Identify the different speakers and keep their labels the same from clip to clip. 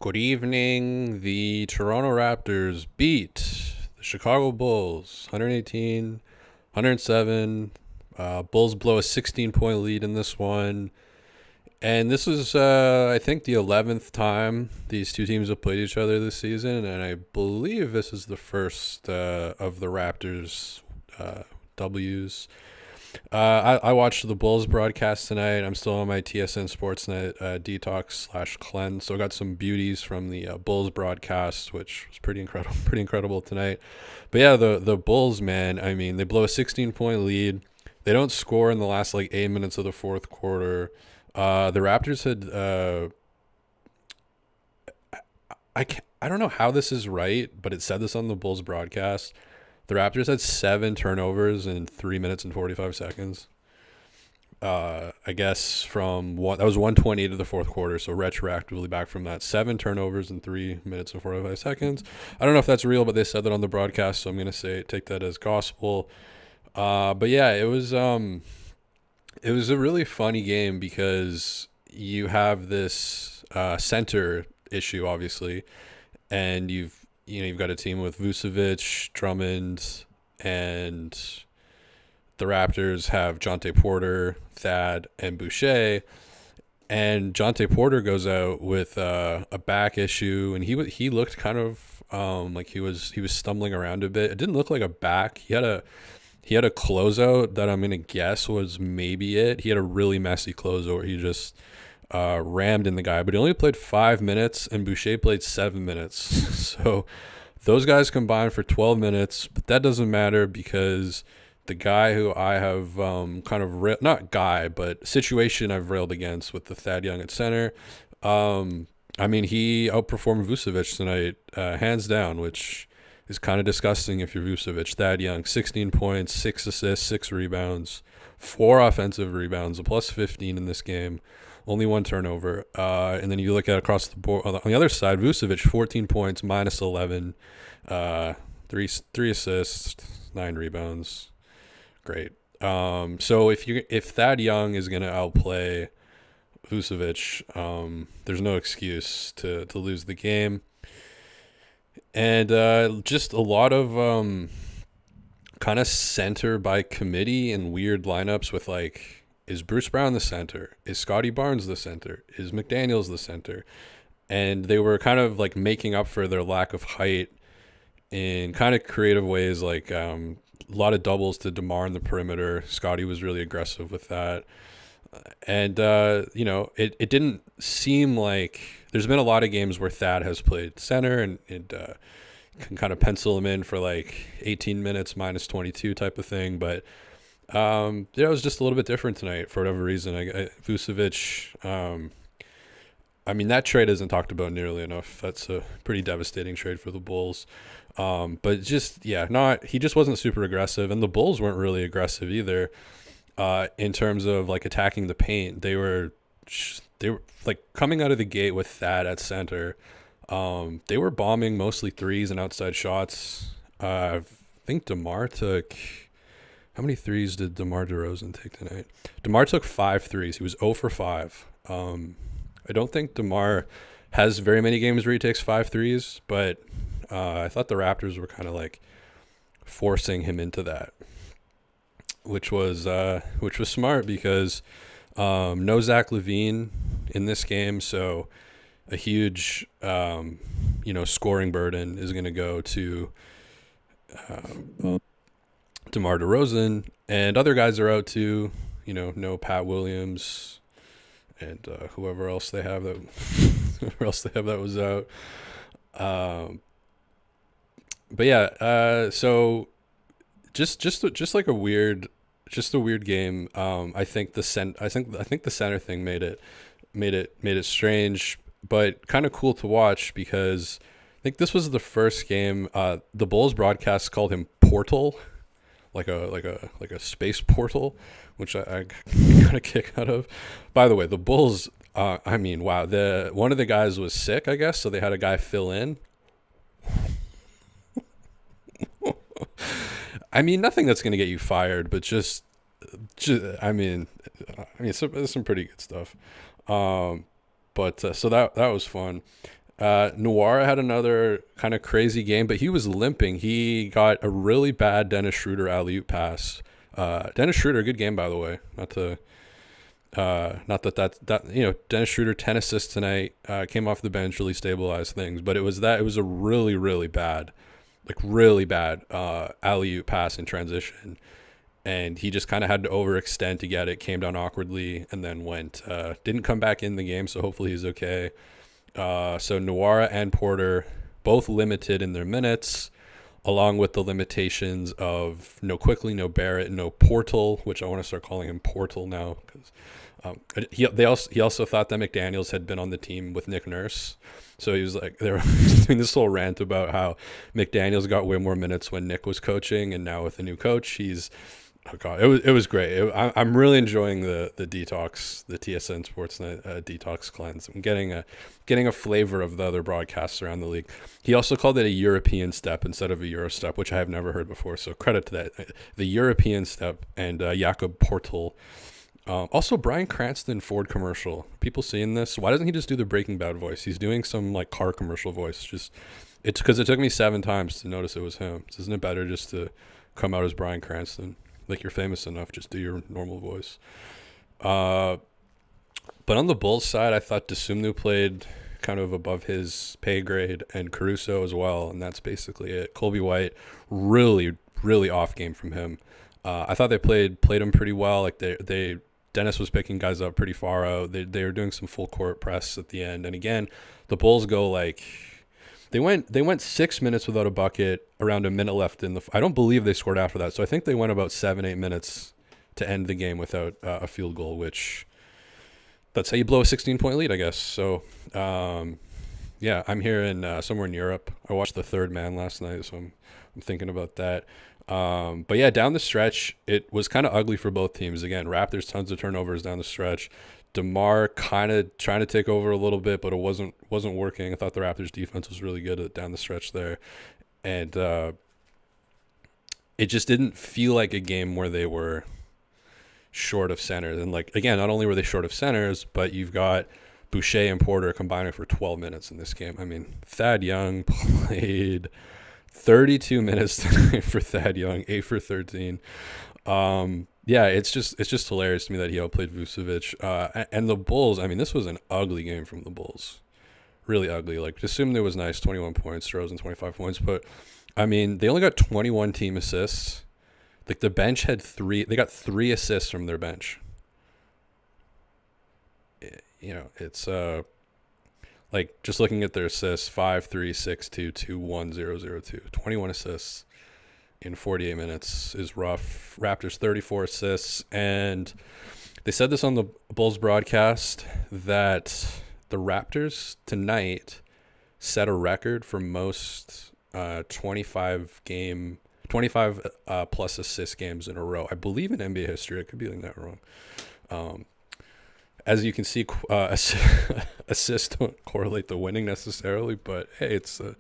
Speaker 1: Good evening. The Toronto Raptors beat the Chicago Bulls 118, 107. Bulls blow a 16-point lead in this one. And this is, I think, the 11th time these two teams have played each other this season. And I believe this is the first of the Raptors' W's. I watched the Bulls broadcast tonight. I'm still on my TSN Sportsnet detox/cleanse, so I got some beauties from the Bulls broadcast, which was pretty incredible, pretty incredible tonight. But yeah, the Bulls, man. I mean, they blow a 16-point lead. They don't score in the last 8 minutes of the fourth quarter. The Raptors had I don't know how this is right, but it said this on the Bulls broadcast. The Raptors had 7 turnovers in 3 minutes and 45 seconds. I guess that was 128 of the fourth quarter, so retroactively back from that. 7 turnovers in 3 minutes and 45 seconds. I don't know if that's real, but they said that on the broadcast, so I'm gonna take that as gospel. But yeah, it was a really funny game because you have this center issue, obviously, and you've got a team with Vucevic, Drummond, and the Raptors have Jonte Porter, Thad, and Boucher. And Jonte Porter goes out with a back issue, and he looked kind of like he was stumbling around a bit. It didn't look like a back. He had a closeout that I'm gonna guess was maybe it. He had a really messy closeout where he just rammed in the guy, but he only played 5 minutes, and Boucher played 7 minutes. So those guys combined for 12 minutes, but that doesn't matter because the guy who I have situation I've railed against with the Thad Young at center, I mean, he outperformed Vucevic tonight, hands down, which is kind of disgusting if you're Vucevic. Thad Young, 16 points, 6 assists, 6 rebounds, 4 offensive rebounds, a plus 15 in this game. Only 1 turnover. And then you look at across the board on the other side, Vucevic, 14 points, minus 11, 3 assists, 9 rebounds. Great. So if Thad Young is going to outplay Vucevic, there's no excuse to lose the game. And just a lot of kind of center by committee and weird lineups with is Bruce Brown the center? Is Scotty Barnes the center? Is McDaniels the center? And they were kind of making up for their lack of height in kind of creative ways, a lot of doubles to DeMar in the perimeter. Scotty was really aggressive with that. And, it didn't seem like there's been a lot of games where Thad has played center and can kind of pencil him in for 18 minutes minus 22 type of thing. But it was just a little bit different tonight for whatever reason. Vucevic, I mean, that trade isn't talked about nearly enough. That's a pretty devastating trade for the Bulls. But just, he just wasn't super aggressive, and the Bulls weren't really aggressive either in terms of attacking the paint. They were coming out of the gate with Thad at center. They were bombing mostly threes and outside shots. I think DeMar took... How many threes did DeMar DeRozan take tonight? DeMar took 5 threes. He was 0 for 5. I don't think DeMar has very many games where he takes 5 threes, but I thought the Raptors were kind of forcing him into that, which was smart because no Zach LaVine in this game, so a huge scoring burden is going to go to DeMar DeRozan, and other guys are out too. No Pat Williams and whoever else they have that was out. But yeah, so just a weird game. I think the center thing made it strange, but kind of cool to watch because I think this was the first game. The Bulls broadcast called him Portal. Like a space portal, which I got a kick out of. By the way, the Bulls, I mean, wow, one of the guys was sick, I guess, so they had a guy fill in. I mean, nothing that's going to get you fired, but just I mean, there's some pretty good stuff. So that was fun. Noir had another kind of crazy game, but he was limping. He got a really bad Dennis Schroeder alley-oop pass. Dennis Schroeder, good game by the way. Not that Dennis Schroeder 10 assists tonight. Came off the bench, really stabilized things. But it was a really bad, alley-oop pass in transition, and he just kind of had to overextend to get it. Came down awkwardly and then didn't come back in the game. So hopefully he's okay. So Noir and Porter both limited in their minutes, along with the limitations of no Quickly, no Barrett, no Portal, which I want to start calling him Portal now because he also thought that McDaniels had been on the team with Nick Nurse. So he was like, they were doing this whole rant about how McDaniels got way more minutes when Nick was coaching, and now with the new coach, oh god, it was great. I'm really enjoying the detox, the TSN Sportsnet detox cleanse. I'm getting a flavor of the other broadcasts around the league. He also called it a European step instead of a Euro step, which I have never heard before. So credit to that, the European step, and Jakob Portal. Also, Bryan Cranston Ford commercial. People seeing this? Why doesn't he just do the Breaking Bad voice? He's doing some like car commercial voice. It's because it took me 7 times to notice it was him. So isn't it better just to come out as Bryan Cranston? Like, you're famous enough, just do your normal voice. But on the Bulls side, I thought Desumnu played kind of above his pay grade, and Caruso as well, and that's basically it. Colby White, really off game from him. I thought they played him pretty well. Like Dennis was picking guys up pretty far out. They were doing some full court press at the end, and again, the Bulls go like. They went 6 minutes without a bucket, around a minute left in the. I don't believe they scored after that, so I think they went about 7-8 minutes to end the game without a field goal, which that's how you blow a 16-point lead, I guess. So, yeah, I'm here in somewhere in Europe. I watched The Third Man last night, so I'm thinking about that. But yeah, down the stretch, it was kind of ugly for both teams. Again, Raptors tons of turnovers down the stretch. DeMar kind of trying to take over a little bit, but it wasn't working. I thought the Raptors defense was really good down the stretch there, and it just didn't feel like a game where they were short of centers. And like again, not only were they short of centers, but you've got Boucher and Porter combining for 12 minutes in this game. I mean, Thad Young played 32 minutes tonight for Thad Young, 8 for 13. Yeah, it's just hilarious to me that he outplayed Vucevic. And the Bulls, I mean, this was an ugly game from the Bulls. Really ugly. Like, Desumnu was nice, 21 points, DeRozan 25 points. But, I mean, they only got 21 team assists. Like, the bench had 3. They got 3 assists from their bench. You know, it's, like, just looking at their assists, 5, 3, 6, 2, 2, 1, 0, 0, 2. 21 assists in 48 minutes is rough. Raptors 34 assists, and they said this on the Bulls broadcast that the Raptors tonight set a record for most 25 plus assist games in a row. I believe in NBA history. I could be getting that wrong. As you can see, assists don't correlate to winning necessarily, but hey, it's a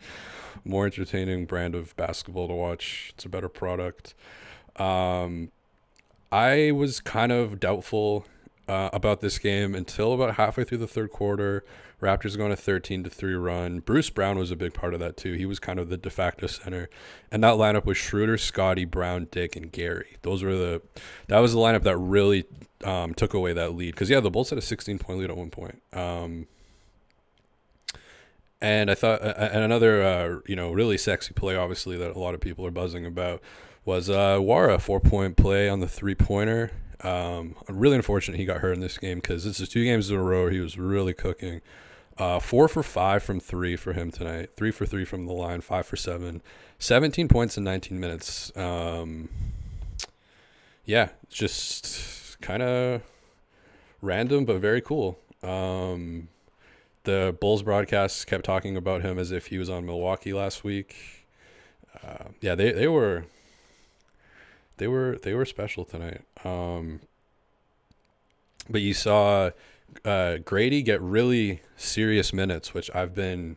Speaker 1: more entertaining brand of basketball to watch. It's a better product. I was kind of doubtful about this game until about halfway through the third quarter. Raptors going a 13-3 run. Bruce Brown was a big part of that too. He was kind of the de facto center, and that lineup was Schroeder, Scotty, Brown, Dick, and Gary. That was the lineup that really took away that lead, because the Bulls had a 16-point lead at one point. And I thought, and another really sexy play, obviously, that a lot of people are buzzing about was Wara, 4-point play on the 3-pointer. Really unfortunate he got hurt in this game, because this is 2 games in a row he was really cooking. 4 for 5 from 3 for him tonight. 3 for 3 from the line. 5 for 7. 17 points in 19 minutes. Yeah, it's just kind of random but very cool. The Bulls broadcast kept talking about him as if he was on Milwaukee last week. Yeah, they were special tonight. But you saw Grady get really serious minutes, which I've been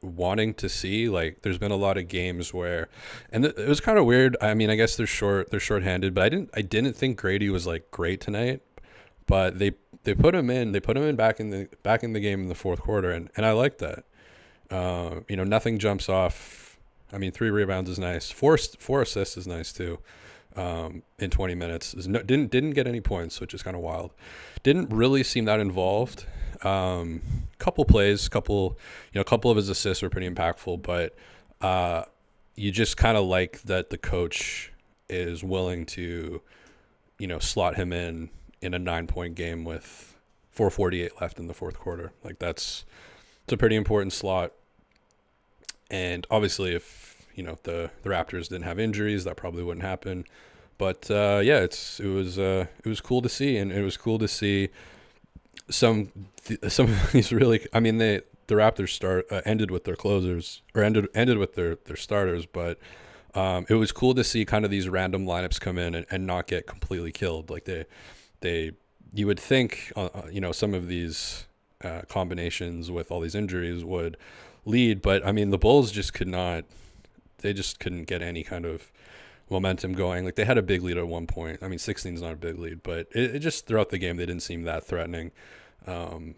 Speaker 1: wanting to see. Like, there's been a lot of games where, and it was kind of weird. I mean, I guess they're shorthanded, but I didn't think Grady was like great tonight. But they put him in. They put him in back in the game in the fourth quarter, and I like that. Nothing jumps off. I mean, 3 rebounds is nice. Four assists is nice too. In 20 minutes, didn't get any points, which is kind of wild. Didn't really seem that involved. Couple plays, couple of his assists were pretty impactful, but you just kind of like that the coach is willing to, slot him in a 9-point game with 4:48 left in the fourth quarter. Like it's a pretty important slot. And obviously if, the Raptors didn't have injuries, that probably wouldn't happen. But it was cool to see, and it was cool to see some of these really. I mean, the Raptors ended with their closers, or ended with their starters, but it was cool to see kind of these random lineups come in and not get completely killed. Like you would think, some of these combinations with all these injuries would lead, but I mean, the Bulls just could not. They just couldn't get any kind of momentum going. Like they had a big lead at one point. I mean, 16 is not a big lead, but it just throughout the game they didn't seem that threatening. And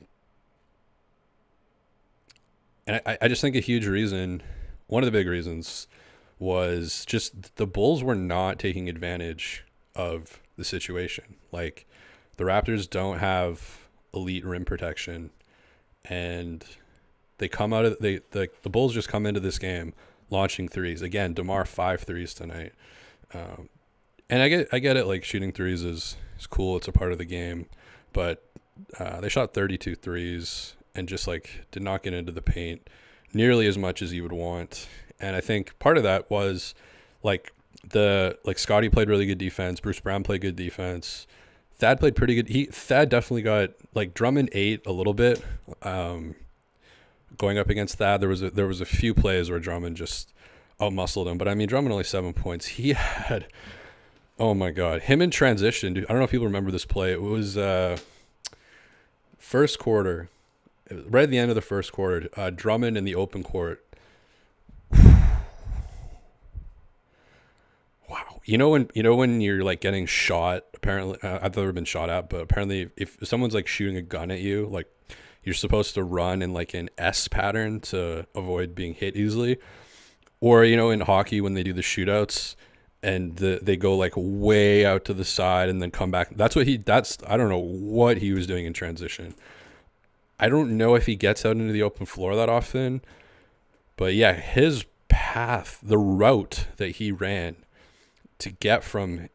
Speaker 1: I just think a huge reason, one of the big reasons, was just the Bulls were not taking advantage of the situation. Like the Raptors don't have elite rim protection, and they come out of the Bulls just come into this game launching threes. Again, DeMar 5 threes tonight. And I get it, like shooting threes is cool, it's a part of the game, but they shot 32 threes and just like did not get into the paint nearly as much as you would want. And I think part of that was like Scotty played really good defense, Bruce Brown played good defense, Thad played pretty good. Thad definitely got, like, Drummond ate a little bit going up against Thad. There was a few plays where Drummond just outmuscled him, but I mean, Drummond only 7 points. He had, oh my God, him in transition, dude. I don't know if people remember this play. It was first quarter, right at the end of the first quarter. Drummond in the open court. Wow, when you're like getting shot. Apparently, I've never been shot at, but apparently, if someone's like shooting a gun at you, like you're supposed to run in like an S pattern to avoid being hit easily. Or, in hockey when they do the shootouts and they go like way out to the side and then come back. I don't know what he was doing in transition. I don't know if he gets out into the open floor that often, but yeah, his path, the route that he ran to get from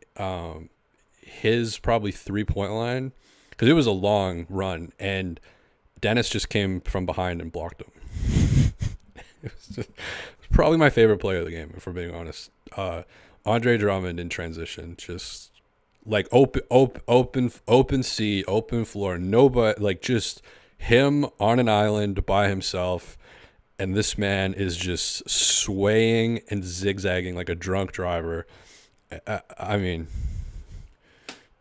Speaker 1: his probably 3-point line, because it was a long run, and Dennis just came from behind and blocked him. It was just probably my favorite player of the game, if we're being honest. Andre Drummond in transition, just like open sea, open floor, nobody, like just him on an island by himself, and this man is just swaying and zigzagging like a drunk driver. I mean,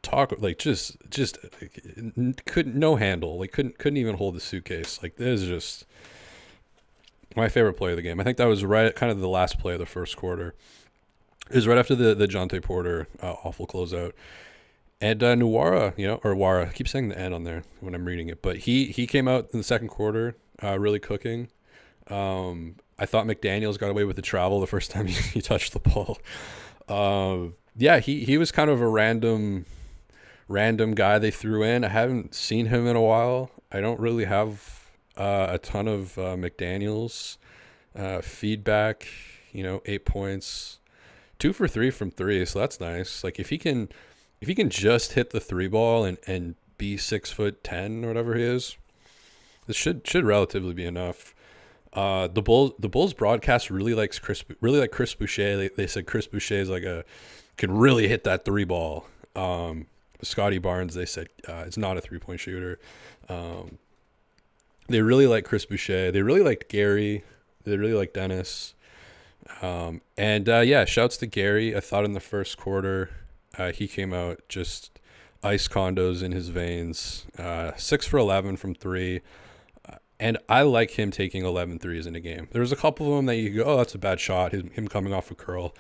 Speaker 1: talk like just couldn't, no handle, like couldn't even hold the suitcase. Like this is just my favorite play of the game. I think that was right, kind of the last play of the first quarter. It was right after the Jonte Porter awful closeout. And Nuwara, or Wara, I keep saying the N on there when I'm reading it, but he came out in the second quarter really cooking. I thought McDaniels got away with the travel the first time he touched the ball. He was kind of a random guy they threw in. I haven't seen him in a while. I don't really have a ton of McDaniels feedback. 8 points, 2 for 3 from 3, so that's nice. Like if he can just hit the 3 ball and be 6'10" or whatever he is, this should relatively be enough. The Bulls broadcast really like Chris Boucher. They said Chris Boucher is can really hit that 3 ball. Scotty Barnes, they said it's not a 3-point shooter. They really like Chris Boucher. They really liked Gary. They really like Dennis. Shouts to Gary. I thought in the first quarter he came out just ice condos in his veins. 6 for 11 from 3. And I like him taking 11 threes in a game. There was a couple of them that you go, oh, that's a bad shot. Him coming off a curl.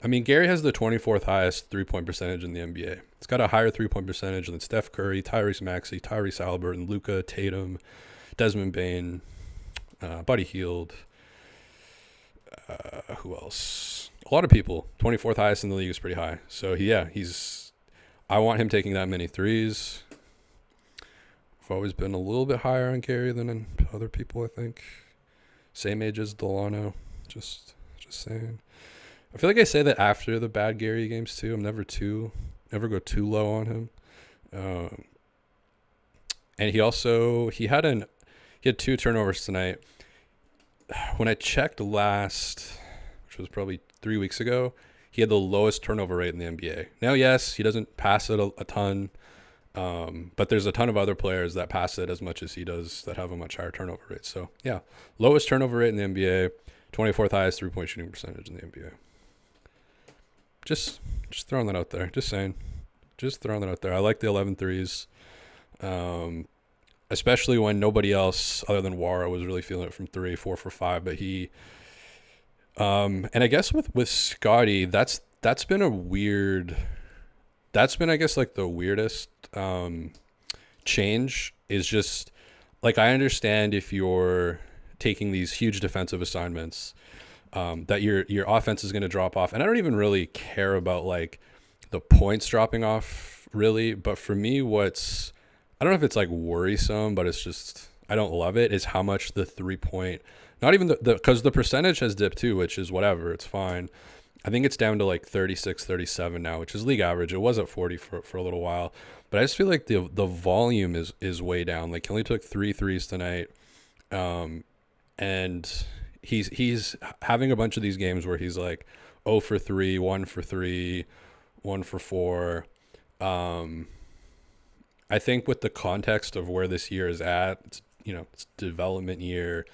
Speaker 1: I mean, Gary has the 24th highest 3-point percentage in the NBA. He's got a higher 3-point percentage than Steph Curry, Tyrese Maxey, Tyrese Halliburton, Luka, Tatum, Desmond Bane, Buddy Hield. Who else? A lot of people. 24th highest in the league is pretty high. So I want him taking that many threes. I've always been a little bit higher on Gary than other people, I think. Same age as Delano. Just saying. I feel like I say that after the bad Gary games too. I'm never go too low on him. And he had 2 turnovers tonight. When I checked last, which was probably 3 weeks ago, he had the lowest turnover rate in the NBA. Now, yes, he doesn't pass it a ton, but there's a ton of other players that pass it as much as he does that have a much higher turnover rate. So, yeah, lowest turnover rate in the NBA, 24th highest three-point shooting percentage in the NBA. Just throwing that out there. Just saying. Just throwing that out there. I like the 11 threes. Especially when nobody else other than Wara was really feeling it from 3, 4 for 5. But he, and I guess with Scotty, that's been I guess like the weirdest change is just like, I understand if you're taking these huge defensive assignments, that your offense is going to drop off. And I don't even really care about like the points dropping off really. But for me, I don't know if it's like worrisome, but it's just, I don't love it, is how much the 3-point, not even because the percentage has dipped too, which is whatever, it's fine. I think it's down to like 36, 37 now, which is league average. It was at 40 for a little while, but I just feel like the volume is way down. Like he only took 3 threes tonight. And he's having a bunch of these games where he's like 0 for 3, 1 for 3, 1 for 4. I think with the context of where this year is at, it's development year.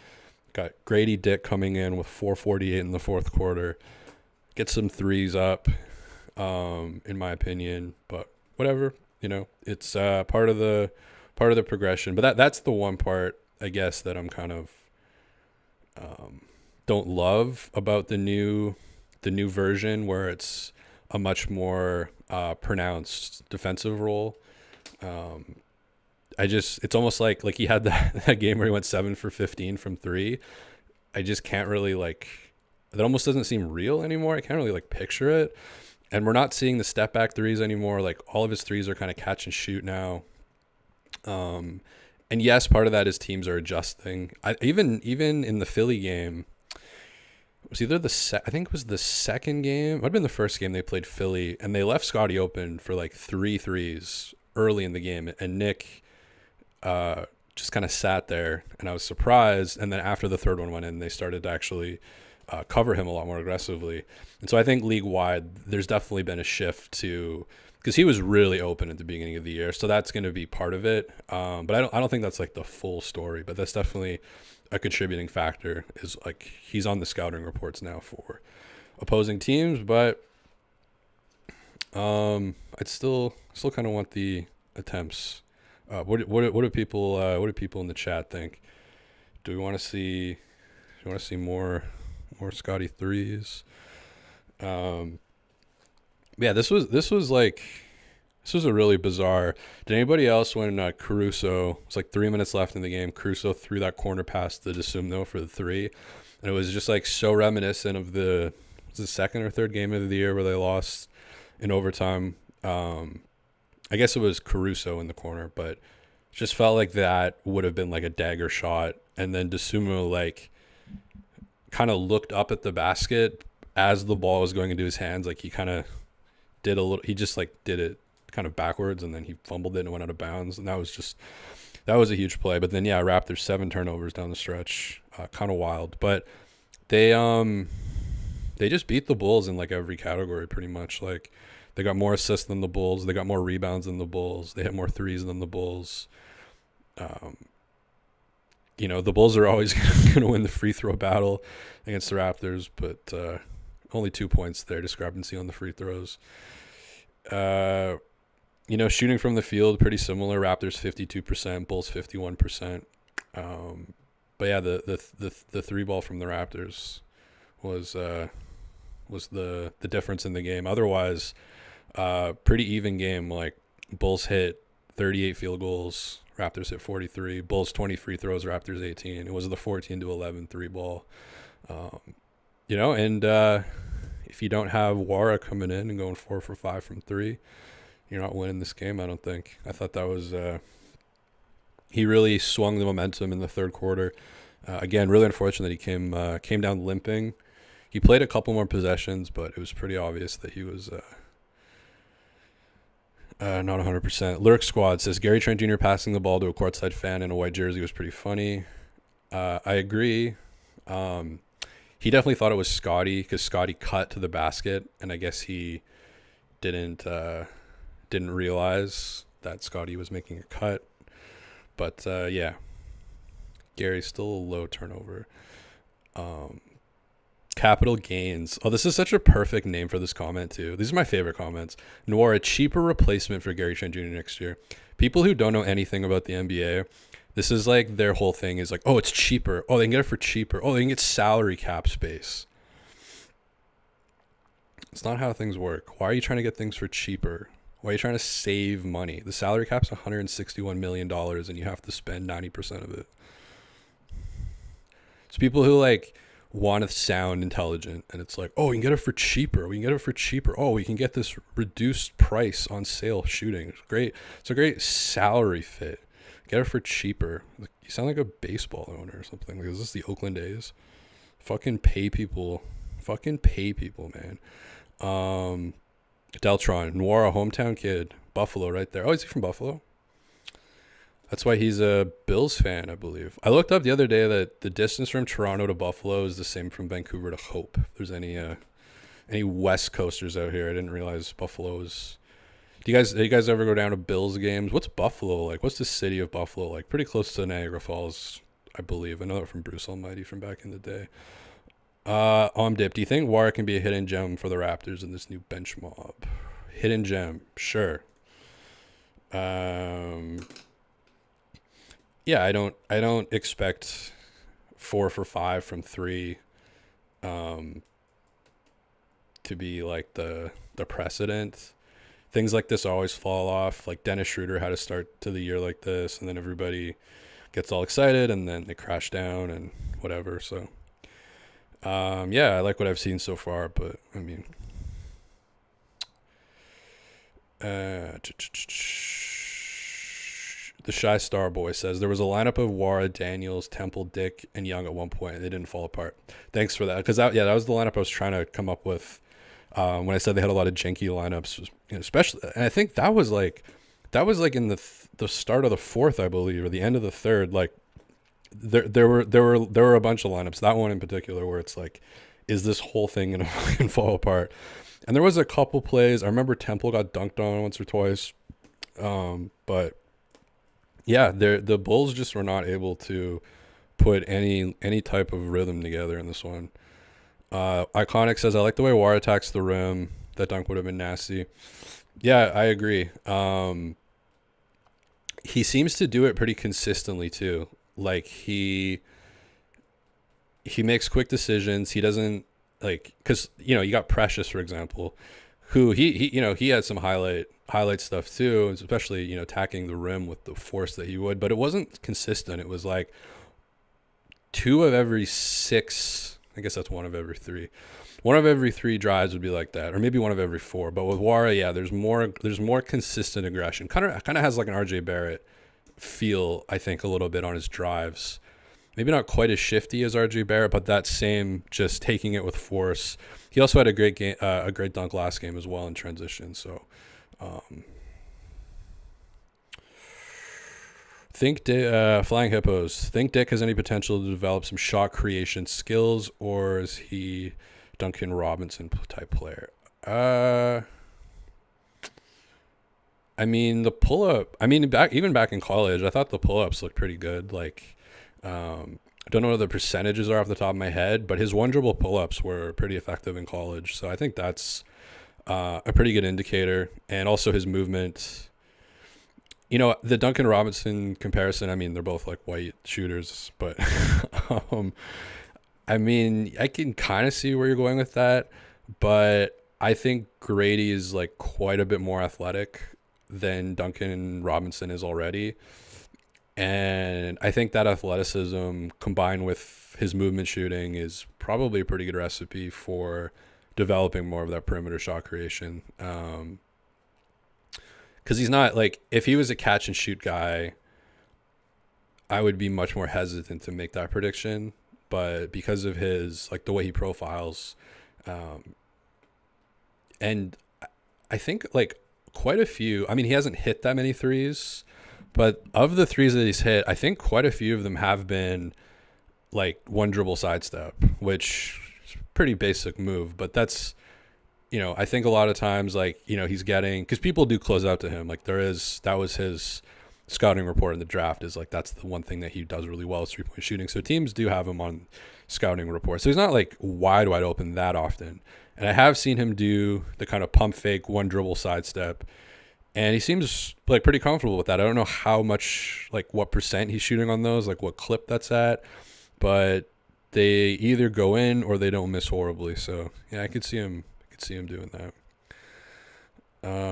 Speaker 1: Got Grady Dick coming in with 448 in the fourth quarter. Get some threes up, in my opinion. But whatever, it's part of the progression. But that's the one part, I guess, that I'm kind of don't love about the new version, where it's a much more pronounced defensive role. It's almost like he had that game where he went 7 for 15 from 3. I just can't really that almost doesn't seem real anymore. I can't really picture it. And we're not seeing the step back threes anymore. Like all of his threes are kind of catch and shoot now. And yes, part of that is teams are adjusting. Even in the Philly game, it was either I think it was the second game. It might have been the first game they played Philly, and they left Scotty open for 3 threes early in the game, and Nick just kind of sat there, and I was surprised. And then after the third one went in, they started to actually cover him a lot more aggressively. And so I think league wide, there's definitely been a shift to, because he was really open at the beginning of the year, so that's going to be part of it. But I don't think that's the full story, but that's definitely a contributing factor. Is he's on the scouting reports now for opposing teams, but I'd still kind of want the attempts. What do people in the chat think? Do we want to see more Scotty threes? Yeah, this was a really bizarre. Did anybody else, when Caruso, it was 3 minutes left in the game, Caruso threw that corner pass to DeSumno for the 3, and it was just so reminiscent of the second or third game of the year where they lost in overtime. I guess it was Caruso in the corner, but just felt like that would have been a dagger shot. And then DeSumno kind of looked up at the basket as the ball was going into his hands. He kind of did he just did it kind of backwards, and then he fumbled it and went out of bounds. And that was a huge play. But then, yeah, Raptors 7 turnovers down the stretch. Kind of wild. But they just beat the Bulls in every category pretty much. They got more assists than the Bulls. They got more rebounds than the Bulls. They hit more threes than the Bulls. The Bulls are always going to win the free throw battle against the Raptors, but only 2 points there, discrepancy on the free throws. Shooting from the field, pretty similar. Raptors 52%, Bulls 51%. But yeah, the three ball from the Raptors was the difference in the game. Otherwise, pretty even game. Bulls hit 38 field goals, Raptors hit 43. Bulls 20 free throws, Raptors 18. It was the 14-11 3-ball. And if you don't have Wara coming in and going 4 for 5 from 3, you're not winning this game, I don't think. I thought that was he really swung the momentum in the third quarter. Again, really unfortunate that he came down limping. He played a couple more possessions, but it was pretty obvious that he was not 100%. Lurk Squad says, Gary Trent Jr. passing the ball to a courtside fan in a white jersey was pretty funny. I agree. He definitely thought it was Scotty because Scotty cut to the basket, and I guess he didn't realize that Scotty was making a cut. But yeah, Gary's still a low turnover. Capital Gains. Oh, this is such a perfect name for this comment too. These are my favorite comments. Noir, a cheaper replacement for Gary Trent Jr. next year. People who don't know anything about the NBA, this is like their whole thing is like, oh, it's cheaper. Oh, they can get it for cheaper. Oh, they can get salary cap space. It's not how things work. Why are you trying to get things for cheaper? Why are you trying to save money? The salary cap's $161 million and you have to spend 90% of it. It's people who like want to sound intelligent, and it's like, oh, we can get it for cheaper. We can get it for cheaper. Oh, we can get this reduced price on sale shooting. It's great. It's a great salary fit. Get it for cheaper. Like, you sound like a baseball owner or something. Like, is this the Oakland A's? Fucking pay people. Fucking pay people, man. Deltron, Noir, a hometown kid. Buffalo right there. Oh, is he from Buffalo? That's why he's a Bills fan, I believe. I looked up the other day that the distance from Toronto to Buffalo is the same from Vancouver to Hope. If there's any West Coasters out here, I didn't realize Buffalo is. Do you guys ever go down to Bills games? What's Buffalo like? What's the city of Buffalo like? Pretty close to Niagara Falls, I believe. I know that from Bruce Almighty from back in the day. Omdip, do you think Wara can be a hidden gem for the Raptors in this new bench mob? Hidden gem, sure. Yeah, I don't expect 4 for 5 from 3 to be like the precedent. Things like this always fall off. Like Dennis Schroeder had a start to the year like this, and then everybody gets all excited and then they crash down and whatever. So yeah, I like what I've seen so far, but I mean the Shy Star Boy says, there was a lineup of Wara, Daniels, Temple, Dick, and Young at one point. They didn't fall apart. Thanks for that. Because that was the lineup I was trying to come up with when I said they had a lot of janky lineups, especially. And I think that was like in the start of the fourth, I believe, or the end of the third. Like there were a bunch of lineups. That one in particular, where it's like, is this whole thing gonna fucking fall apart? And there was a couple plays. I remember Temple got dunked on once or twice, but. Yeah, the Bulls just were not able to put any type of rhythm together in this one. Iconic says, I like the way Wara attacks the rim. That dunk would have been nasty. Yeah, I agree. He seems to do it pretty consistently too. Like he makes quick decisions. He doesn't because you got Precious, for example, who he had some highlight stuff too, especially attacking the rim with the force that he would, but it wasn't consistent. It was like 2 of every 6, I guess that's 1 of every 3. 1 of every 3 drives would be like that, or maybe 1 of every 4. But with Wara, yeah, there's more consistent aggression. Kind of has like an RJ Barrett feel, I think, a little bit on his drives. Maybe not quite as shifty as RJ Barrett, but that same just taking it with force. He also had a great game, a great dunk last game as well in transition. So. Flying Hippos. Think Dick has any potential to develop some shot creation skills, or is he Duncan Robinson type player? I mean the pull up. I mean back in college, I thought the pull ups looked pretty good. Like, I don't know what the percentages are off the top of my head, but his one dribble pull ups were pretty effective in college. So I think that's a pretty good indicator, and also his movement. The Duncan Robinson comparison, I mean, they're both like white shooters, but I mean, I can kind of see where you're going with that, but I think Grady is like quite a bit more athletic than Duncan Robinson is already. And I think that athleticism combined with his movement shooting is probably a pretty good recipe for developing more of that perimeter shot creation. Because he's not like, if he was a catch and shoot guy, I would be much more hesitant to make that prediction. But because of his, like the way he profiles, um, and I think like quite a few, I mean, he hasn't hit that many threes, but of the threes that he's hit, I think quite a few of them have been like one dribble sidestep, which is a pretty basic move, but that's, I think a lot of times, like, he's getting, because people do close out to him. Like that was his scouting report in the draft, is like, that's the one thing that he does really well is 3-point shooting. So teams do have him on scouting reports. So he's not like wide open that often. And I have seen him do the kind of pump fake, one dribble sidestep. And he seems like pretty comfortable with that. I don't know how much, like what percent he's shooting on those, like what clip that's at, but they either go in or they don't miss horribly. So yeah, I could see him doing that.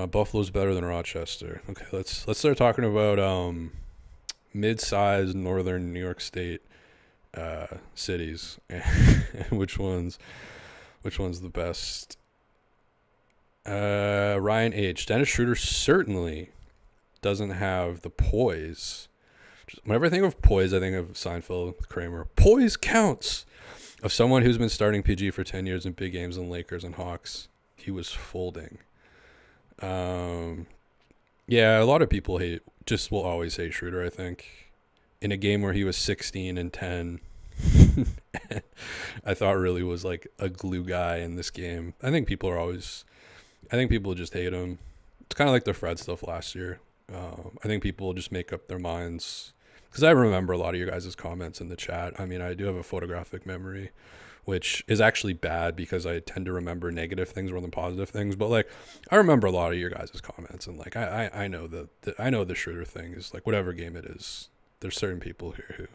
Speaker 1: Buffalo's better than Rochester. Okay, let's start talking about mid-sized northern New York State cities. which one's the best? Ryan H. Dennis Schroeder certainly doesn't have the poise. Whenever I think of poise, I think of Seinfeld, Kramer. Poise counts. Of someone who's been starting PG for 10 years in big games in Lakers and Hawks. He was folding. Yeah, a lot of people will always hate Schroeder, I think. In a game where he was 16 and 10, I thought really was like a glue guy in this game. I think people just hate him. It's kind of like the Fred stuff last year. I think people just make up their minds. Because I remember a lot of your guys' comments in the chat. I mean, I do have a photographic memory, which is actually bad because I tend to remember negative things more than positive things. But like, I remember a lot of your guys' comments, and like, I know I know the Schroeder thing is like whatever game it is. There's certain people here who,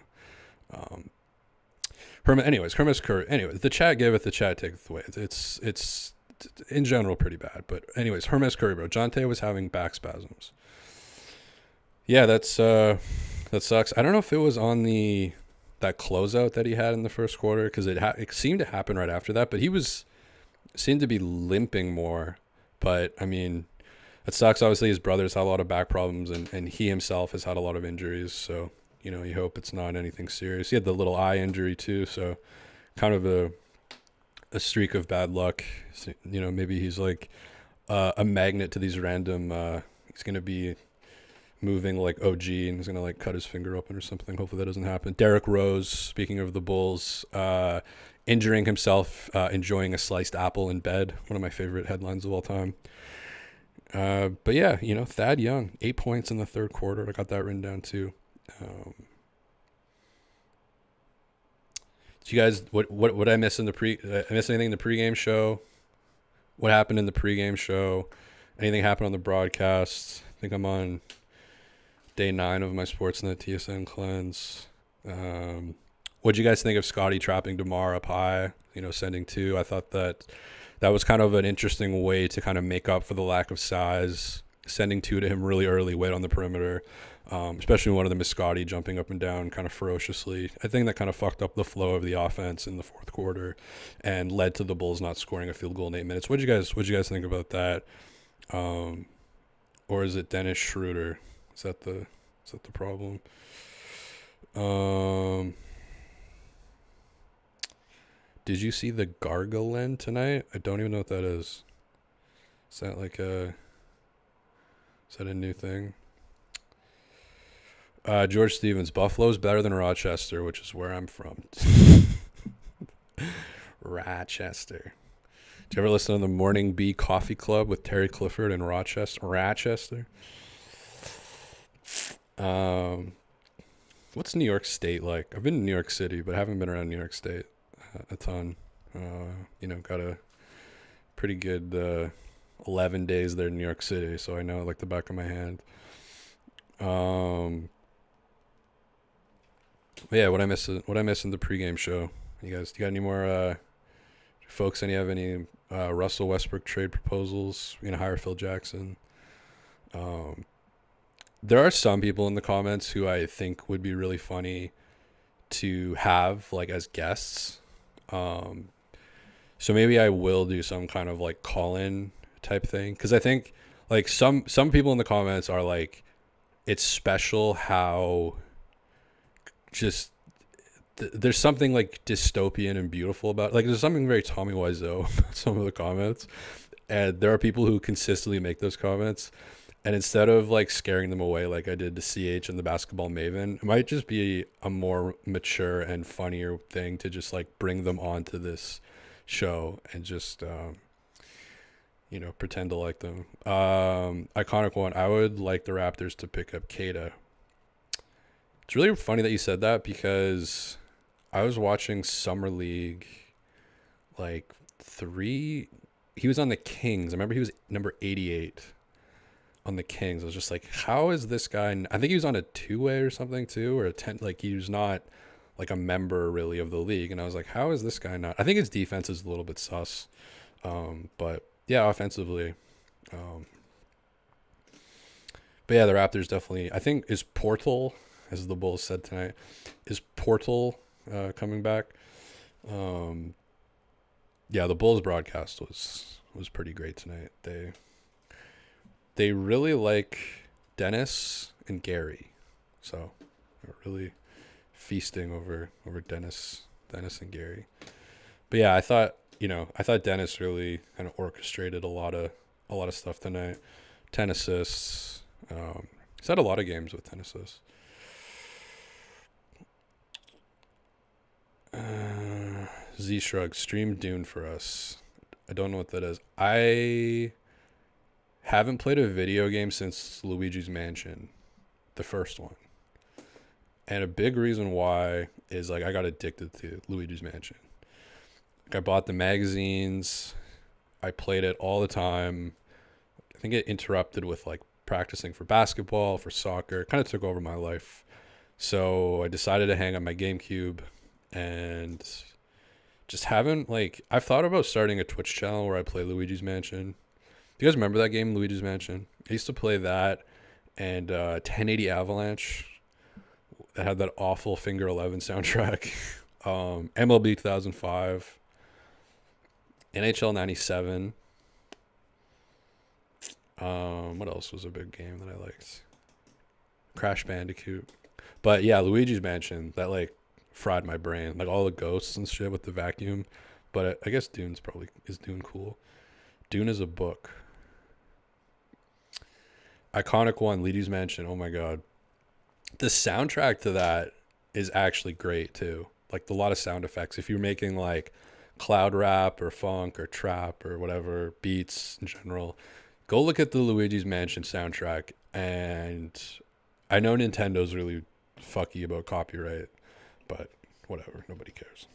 Speaker 1: Hermes Curry. Anyway, the chat giveth, the chat taketh away. It's in general pretty bad. But anyways, Hermes Curry, bro. Jonte was having back spasms. Yeah, that sucks. I don't know if it was on that closeout that he had in the first quarter, because it seemed to happen right after that, but he seemed to be limping more. But I mean, it sucks. Obviously, his brother's had a lot of back problems, and he himself has had a lot of injuries. So you hope it's not anything serious. He had the little eye injury too, so kind of a streak of bad luck. So, maybe he's like a magnet to these random. He's gonna be moving like OG and he's gonna like cut his finger open or something. Hopefully that doesn't happen. Derrick Rose, speaking of the Bulls, injuring himself, enjoying a sliced apple in bed. One of my favorite headlines of all time. But yeah, Thad Young, 8 points in the third quarter. I got that written down too. Did you guys, what I miss in I miss anything in the pregame show? What happened in the pregame show? Anything happened on the broadcast? I think I'm on day 9 of my Sportsnet TSN cleanse. What'd you guys think of Scotty trapping DeMar up high, sending 2? I thought that was kind of an interesting way to kind of make up for the lack of size, sending 2 to him really early, wait on the perimeter, especially when one of them is Scotty jumping up and down kind of ferociously. I think that kind of fucked up the flow of the offense in the fourth quarter and led to the Bulls not scoring a field goal in 8 minutes. What'd you guys think about that? Or is it Dennis Schroeder? Is that the problem? Did you see the Gargalen tonight? I don't even know what that is. Is that a new thing? George Stevens, Buffalo's better than Rochester, which is where I'm from. Rochester. Did you ever listen to the Morning Bee Coffee Club with Terry Clifford in Rochester? What's New York State like? I've been to New York City, but I haven't been around New York State a ton. Got a pretty good 11 days there in New York City, so I know it like the back of my hand. Yeah, what I missed in the pregame show. You guys, do you got any more folks? Have any Russell Westbrook trade proposals? Hire Phil Jackson. there are some people in the comments who I think would be really funny to have like as guests. Um, so maybe I will do some kind of like call-in type thing because I think like some people in the comments are like, it's special how just there's something like dystopian and beautiful about, like, there's something very Tommy Wiseau about some of the comments, and there are people who consistently make those comments, and instead of like scaring them away like I did to CH and the Basketball Maven, it might just be a more mature and funnier thing to just like bring them onto this show and just pretend to like them. Iconic one, I would like the Raptors to pick up Kata. It's really funny that you said that because I was watching Summer League like he was on the Kings. I remember he was number 88 on the Kings. I was just like, how is this guy? I think he was on a 2-way or something too, or a 10, like he was not like a member really of the league. And I was like, how is this guy not? I think his defense is a little bit sus. But yeah, offensively. But yeah, the Raptors definitely, I think, is Portal, as the Bulls said tonight, is Portal coming back. Yeah, the Bulls broadcast was pretty great tonight. They really like Dennis and Gary, so they're really feasting over Dennis and Gary. But yeah, I thought Dennis really kind of orchestrated a lot of stuff tonight. 10 assists. He's had a lot of games with 10 assists. Z Shrug, stream Dune for us. I don't know what that is. I haven't played a video game since Luigi's Mansion, the first one. And a big reason why is like I got addicted to Luigi's Mansion. Like I bought the magazines. I played it all the time. I think it interrupted with like practicing for basketball, for soccer. It kind of took over my life. So I decided to hang up my GameCube and just haven't, like, I've thought about starting a Twitch channel where I play Luigi's Mansion. Do you guys remember that game, Luigi's Mansion? I used to play that and 1080 Avalanche that had that awful Finger 11 soundtrack. MLB 2005. NHL 97. What else was a big game that I liked? Crash Bandicoot. But yeah, Luigi's Mansion, that like fried my brain. Like all the ghosts and shit with the vacuum. But I guess Dune cool. Dune is a book. Iconic one, Luigi's Mansion. Oh my god. The soundtrack to that is actually great too. Like a lot of sound effects. If you're making like cloud rap or funk or trap or whatever, beats in general, go look at the Luigi's Mansion soundtrack. And I know Nintendo's really fucky about copyright, but whatever, nobody cares.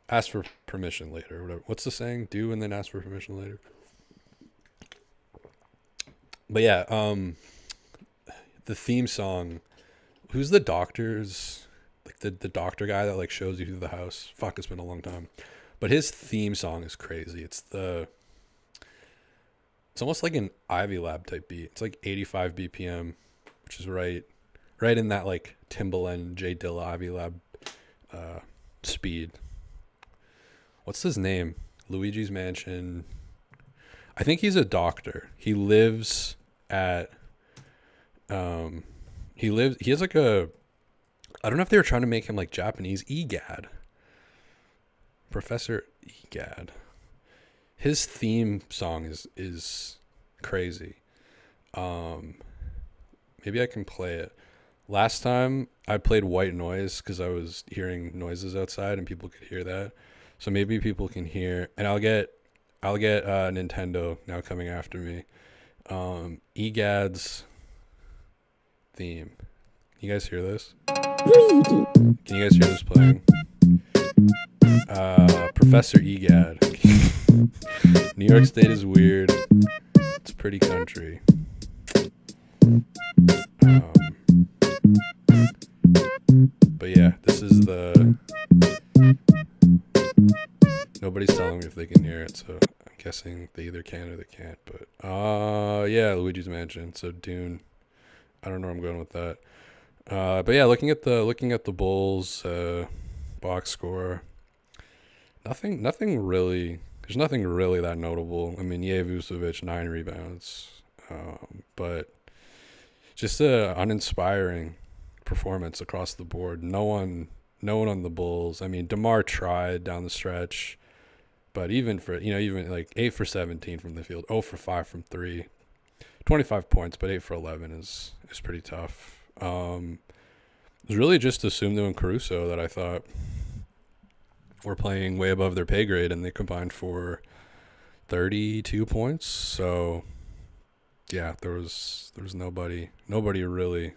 Speaker 1: Ask for permission later. Whatever. What's the saying? Do and then ask for permission later. But yeah, the theme song. Who's the doctor's, like the doctor guy that like shows you through the house? Fuck, it's been a long time. But his theme song is crazy. It's almost like an Ivy Lab type beat. It's like 85 BPM, which is right in that like Timbaland, J Dilla, Ivy Lab speed. What's his name? Luigi's Mansion. I think he's a doctor. He lives at he has like a, I don't know if they were trying to make him like Japanese. EGAD. Professor EGAD. His theme song is crazy. Maybe I can play it. Last time I played White Noise because I was hearing noises outside and people could hear that. So maybe people can hear, and I'll get Nintendo now coming after me. EGAD's theme. Can you guys hear this? Can you guys hear this playing? Professor EGAD. New York State is weird. It's pretty country. But yeah, this is the... Nobody's telling me if they can hear it, so I'm guessing they either can or they can't. But yeah, Luigi's Mansion. So Dune. I don't know where I'm going with that. But yeah, looking at the Bulls box score, nothing really. There's nothing really that notable. I mean, yeah, Vucevic 9 rebounds, but just a uninspiring performance across the board. No one on the Bulls. I mean, DeMar tried down the stretch, but even like 8 for 17 from the field, 0 for 5 from three, 25 points, but 8 for 11 is pretty tough. It was really just Assumed and Caruso that I thought were playing way above their pay grade, and they combined for 32 points. So yeah, there was nobody really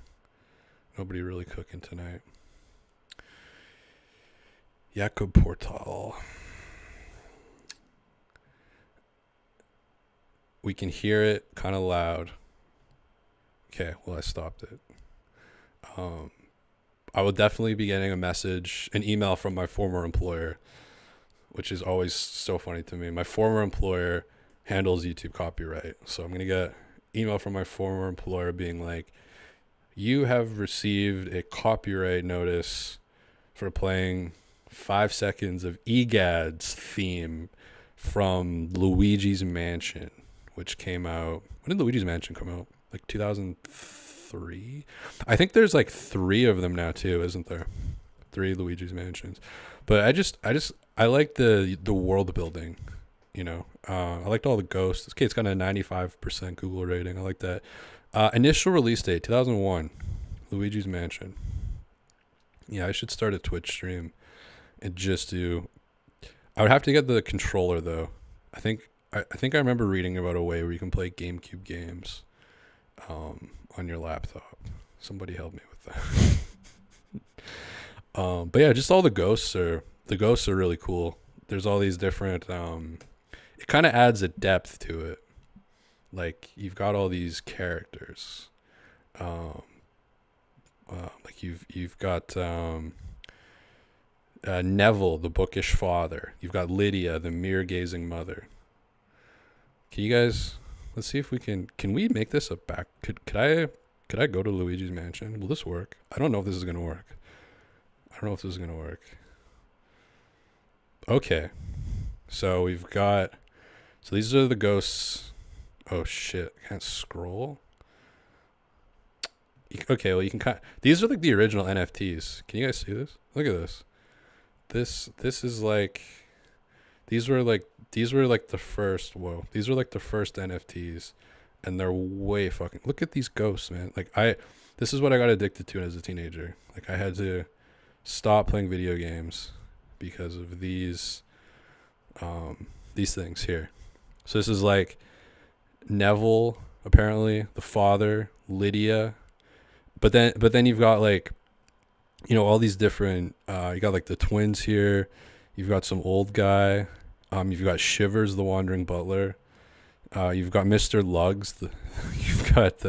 Speaker 1: cooking tonight. Jakob Portal. We can hear it kind of loud. Okay, well, I stopped it. I will definitely be getting an email from my former employer, which is always so funny to me. My former employer handles YouTube copyright. So I'm going to get email from my former employer being like, you have received a copyright notice for playing 5 seconds of EGAD's theme from Luigi's Mansion, which came out. When did Luigi's Mansion come out? Like 2003? I think there's like 3 of them now too, isn't there? 3 Luigi's Mansions. But I like the world building, you know. I liked all the ghosts. Okay, it's got a 95% Google rating. I like that. Initial release date 2001, Luigi's Mansion. Yeah, I should start a Twitch stream and just do. I would have to get the controller though. I think I remember reading about a way where you can play GameCube games on your laptop. Somebody help me with that. But yeah, just all the ghosts are really cool. There's all these different. It kind of adds a depth to it. Like you've got all these characters. Like you've got Neville, the bookish father. You've got Lydia, the mirror-gazing mother. Can you guys? Let's see if we can we make this a back? Could I go to Luigi's Mansion? Will this work? I don't know if this is gonna work. Okay, so we've got. So these are the ghosts. Oh shit! I can't scroll. Okay, well you can these are like the original NFTs. Can you guys see this? Look at this. This is like. These were like the first. Whoa! These were like the first NFTs, and they're way fucking. Look at these ghosts, man. Like this is what I got addicted to as a teenager. Like I had to stop playing video games because of these things here. So this is like Neville, apparently the father, Lydia, but then you've got like, you know, all these different. You got like the twins here. You've got some old guy. You've got Shivers, the wandering butler. You've got Mr. Lugs. You've got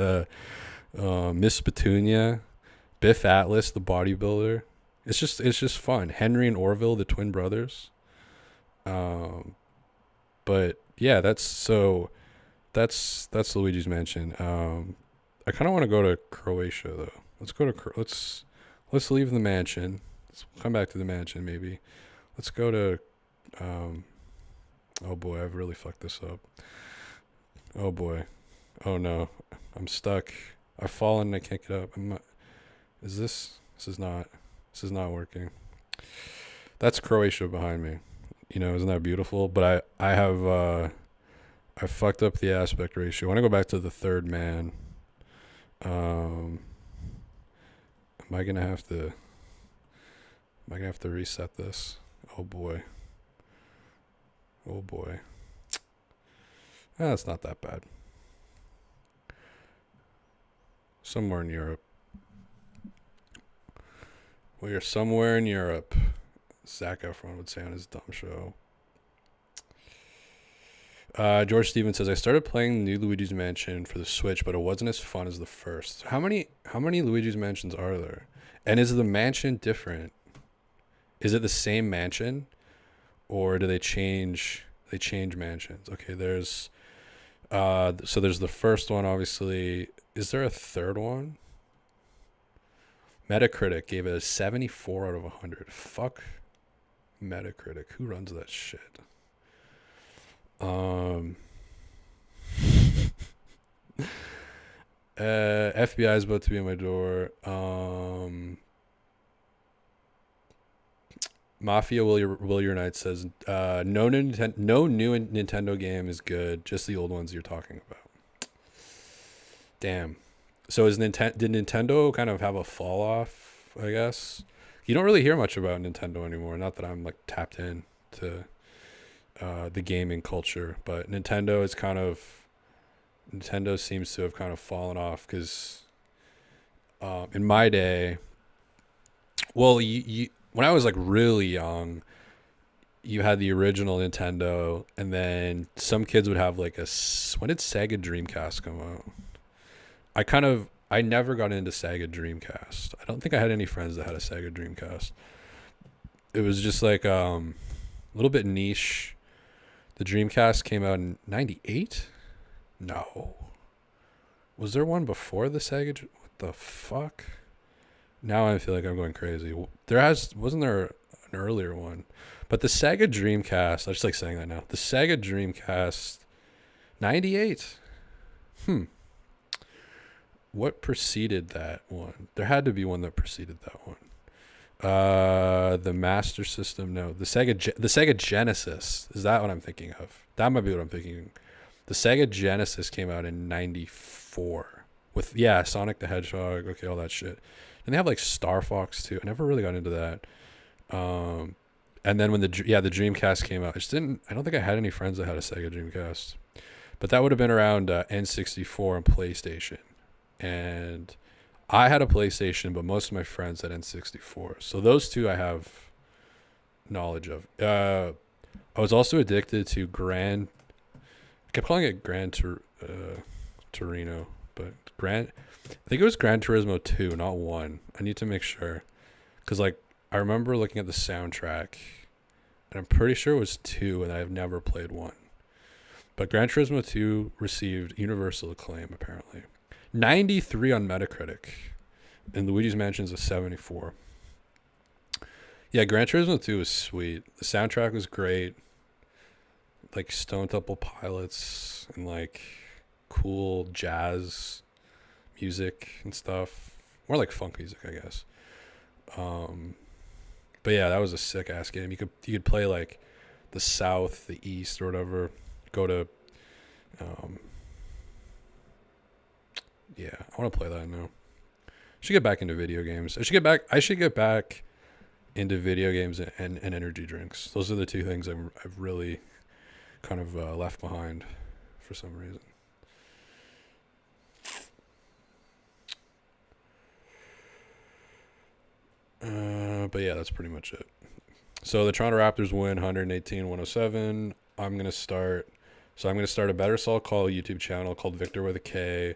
Speaker 1: Miss Petunia, Biff Atlas, the bodybuilder. It's just fun. Henry and Orville, the twin brothers. But yeah, that's Luigi's Mansion. I kind of want to go to Croatia though. Let's leave the mansion. Let's come back to the mansion maybe. Let's go to. Oh boy, I've really fucked this up. Oh boy. Oh no, I'm stuck. I've fallen and I can't get up. This is not working. That's Croatia behind me. You know, isn't that beautiful? But I fucked up the aspect ratio. I want to go back to the third man. Am I gonna have to reset this? Oh boy. That's not that bad. Somewhere in Europe. We are somewhere in Europe. Zac Efron would say on his dumb show. George Stevens says, I started playing the new Luigi's Mansion for the Switch, but it wasn't as fun as the first. How many Luigi's Mansions are there? And is the mansion different? Is it the same mansion? Or do they change mansions? Okay, there's so there's the first one, obviously. Is there a third one? Metacritic gave it a 74 out of 100. Fuck Metacritic. Who runs that shit? FBI is about to be at my door. Mafia Will Your Knight says no new Nintendo game is good. Just the old ones you're talking about. Damn. So did Nintendo kind of have a fall off? I guess you don't really hear much about Nintendo anymore. Not that I'm like tapped in to the gaming culture, but Nintendo seems to have kind of fallen off because in my day, well, you when I was like really young, you had the original Nintendo, and then some kids would have like when did Sega Dreamcast come out? I never got into Sega Dreamcast. I don't think I had any friends that had a Sega Dreamcast. It was just like a little bit niche. The Dreamcast came out in 98? No. Was there one before the Sega? What the fuck? Now I feel like I'm going crazy. Wasn't there an earlier one? But the Sega Dreamcast, I just like saying that now. The Sega Dreamcast, 98. What preceded that one? There had to be one that preceded that one. The Master System, no. The Sega Genesis. Is that what I'm thinking of? That might be what I'm thinking. The Sega Genesis came out in 94 with Sonic the Hedgehog, okay, all that shit. And they have like Star Fox too. I never really got into that. And then when the Dreamcast came out, I don't think I had any friends that had a Sega Dreamcast. But that would have been around N64 and PlayStation. And I had a PlayStation, but most of my friends had N64. So those two I have knowledge of. I was also addicted to I kept calling it Torino, but I think it was Gran Turismo 2, not 1. I need to make sure. Because like I remember looking at the soundtrack, and I'm pretty sure it was 2, and I've never played 1. But Gran Turismo 2 received universal acclaim, apparently. 93 on Metacritic. And Luigi's Mansion is a 74. Yeah, Gran Turismo 2 was sweet. The soundtrack was great. Like Stone Temple Pilots and like cool jazz music and stuff. More like funk music, I guess. But yeah, that was a sick ass game. You could play like the South, the East, or whatever. Go to I want to play that now. I should get back into video games. I should get back into video games and energy drinks. Those are the two things I've really kind of left behind for some reason. But yeah, that's pretty much it. So the Toronto Raptors win 118-107. I'm going to start a Better Saul Call YouTube channel called Victor with a K.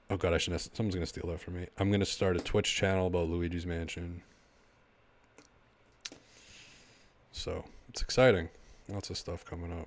Speaker 1: Oh god, someone's going to steal that from me. I'm going to start a Twitch channel about Luigi's Mansion. So, it's exciting. Lots of stuff coming up.